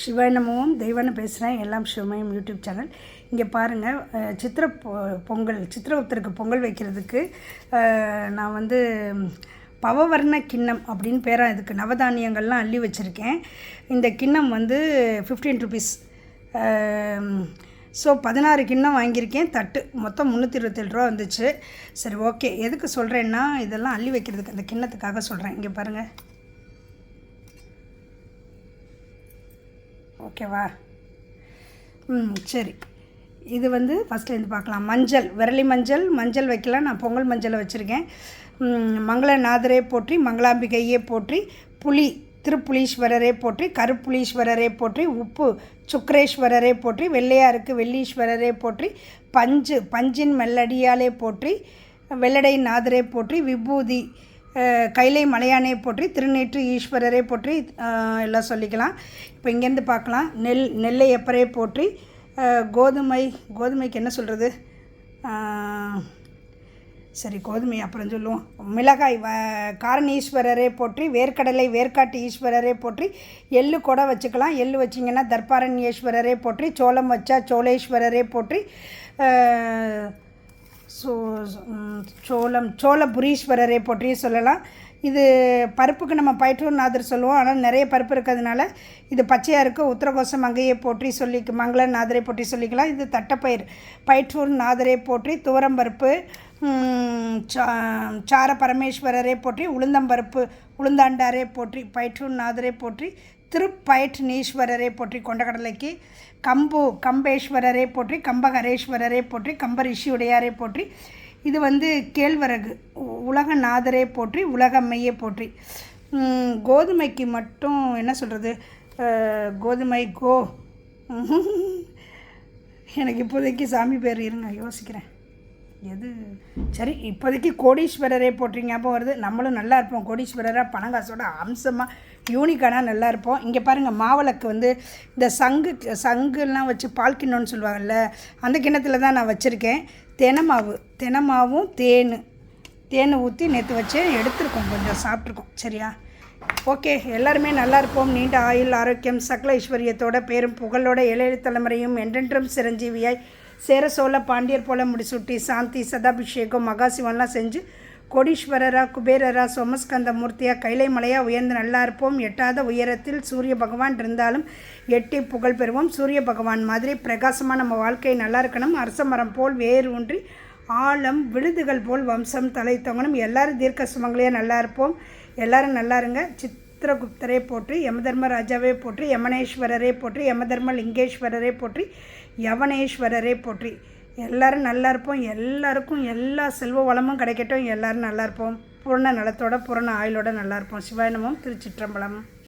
சிவானமும் தெய்வான பேசுகிறேன். எல்லாம் சிவமயம் யூடியூப் சேனல். இங்கே பாருங்கள், பொங்கல் சித்திரகுப்தருக்கு பொங்கல் வைக்கிறதுக்கு நான் வந்து பவவர்ண கிண்ணம் அப்படின்னு பேராக இதுக்கு நவதானியங்கள்லாம் அள்ளி வச்சுருக்கேன். இந்த கிண்ணம் வந்து 15 ருபீஸ். ஸோ 16 கிண்ணம் வாங்கியிருக்கேன். தட்டு மொத்தம் 327 ரூபா வந்துச்சு. சரி, ஓகே. எதுக்கு சொல்கிறேன்னா, இதெல்லாம் அள்ளி வைக்கிறதுக்கு அந்த கிண்ணத்துக்காக சொல்கிறேன். இங்கே பாருங்கள், ஓகேவா? சரி. இது வந்து ஃபஸ்ட்லேருந்து பார்க்கலாம். மஞ்சள், விரலி மஞ்சள் வைக்கலாம். நான் பொங்கல் மஞ்சளை வச்சுருக்கேன். மங்களநாதரே போற்றி, மங்களாம்பிகையே போற்றி, புலி திருப்புலீஸ்வரரே போற்றி, கருப்புலீஸ்வரரே போற்றி, உப்பு சுக்கரேஸ்வரரே போற்றி, வெள்ளையாருக்கு வெள்ளீஸ்வரரே போற்றி, பஞ்சின் மெல்லடியாலே போற்றி, வெள்ளடை நாதரே போற்றி, விபூதி கைலை மலையானே போற்றி, திருநீற்று ஈஸ்வரரே போற்றி, எல்லாம் சொல்லிக்கலாம். இப்போ இங்கேருந்து பார்க்கலாம். நெல்லை எப்பரே போற்றி, கோதுமைக்கு என்ன சொல்கிறது? சரி, கோதுமை அப்புறம் சொல்லுவோம். மிளகாய் காரணீஸ்வரரே போற்றி, வேர்க்கடலை வேர்க்காட்டு ஈஸ்வரரே போற்றி, எள்ளு கூட வச்சுக்கலாம். எள்ளு வச்சிங்கன்னா தர்பாரண்யேஸ்வரரே போற்றி, சோளம் வச்சா சோழேஸ்வரரே போற்றி, சோழபுரீஸ்வரரை போற்றி சொல்லலாம். இது பருப்புக்கு நம்ம பயிற்றூர் நாதர் சொல்லுவோம். ஆனால் நிறைய பருப்பு இருக்கிறதுனால இது பச்சையாக இருக்குது. உத்தரகோசம் மங்கையை போற்றி மங்கள நாதரை போற்றி சொல்லிக்கலாம். இது தட்டைப்பயிர் பயிற்றூர் நாதரை போற்றி, துவரம்பருப்பு சார பரமேஸ்வரரை போற்றி, உளுந்தம்பருப்பு உளுந்தாண்டாரே போற்றி, பயிற்றூர் நாதரை போற்றி, திருப்பயிற்றீஸ்வரரை போற்றி, கொண்டக்கடலைக்கு கம்பேஸ்வரரை போற்றி, கம்பகரேஸ்வரரை போற்றி, கம்பரிஷியுடையாரை போற்றி. இது வந்து கேழ்வரகு உலக நாதரே போற்றி, உலகம்மையே போற்றி. கோதுமைக்கு மட்டும் என்ன சொல்கிறது? கோதுமை எனக்கு இப்போதைக்கு சாமி பேர் இருங்க, யோசிக்கிறேன். எது சரி, இப்போதைக்கு கோடீஸ்வரரே போற்றி ஞாபகம் வருது. நம்மளும் நல்லா இருப்போம். கோடீஸ்வரராக பணங்காசோட அம்சமாக யூனிக்கானாக நல்லா இருப்போம். இங்கே பாருங்கள், மாவிளக்கு வந்து இந்த சங்குலாம் வச்சு பால் கிண்ணம்னு சொல்லுவாங்கள்ல, அந்த கிண்ணத்தில் தான் நான் வச்சுருக்கேன். தெனமாவும் தேன் ஊற்றி நேற்று வச்சு எடுத்துருக்கோம், கொஞ்சம் சாப்பிட்ருக்கோம். சரியா? ஓகே. எல்லாருமே நல்லா இருப்போம். நீண்ட ஆயுள் ஆரோக்கியம் சகல ஐஸ்வர்யத்தோட பேரும் புகழோட ஏழு தலைமுறையும் என்றென்றும் சிரஞ்சீவியாய் சேர சோழ பாண்டியர் போல முடிசூட்டி சாந்தி சதாபிஷேகம் மகாசிவன்லாம் செஞ்சு கோடீஸ்வரரா குபேரரா சோமஸ்கந்த மூர்த்தியாக கைலை மலையாக உயர்ந்து நல்லா இருப்போம். எட்டாத உயரத்தில் சூரிய பகவான் இருந்தாலும் எட்டி புகழ் பெறுவோம். சூரிய பகவான் மாதிரி பிரகாசமாக நம்ம வாழ்க்கை நல்லா இருக்கணும். அரச மரம் போல் வேறு ஊன்றி ஆழம் விழுதுகள் போல் வம்சம் தலை தொங்கணும். எல்லோரும் தீர்க்க சுமங்கலியாக நல்லா இருப்போம். எல்லோரும் நல்லா இருங்க. சித்திரகுப்தரே போற்றி, யமதர்ம ராஜாவே போற்றி, யமனேஸ்வரரே போற்றி, யமதர்ம லிங்கேஸ்வரரே போற்றி, யவனேஸ்வரரே போற்றி. எல்லோரும் நல்லா இருப்போம். எல்லாருக்கும் எல்லா செல்வ வளமும் கிடைக்கட்டும். எல்லோரும் நல்லா இருப்போம். பூர்ண நலத்தோட பூரண ஆயுளோட நல்லா இருப்போம். சிவாய நமம். திருச்சிற்றம்பலம்.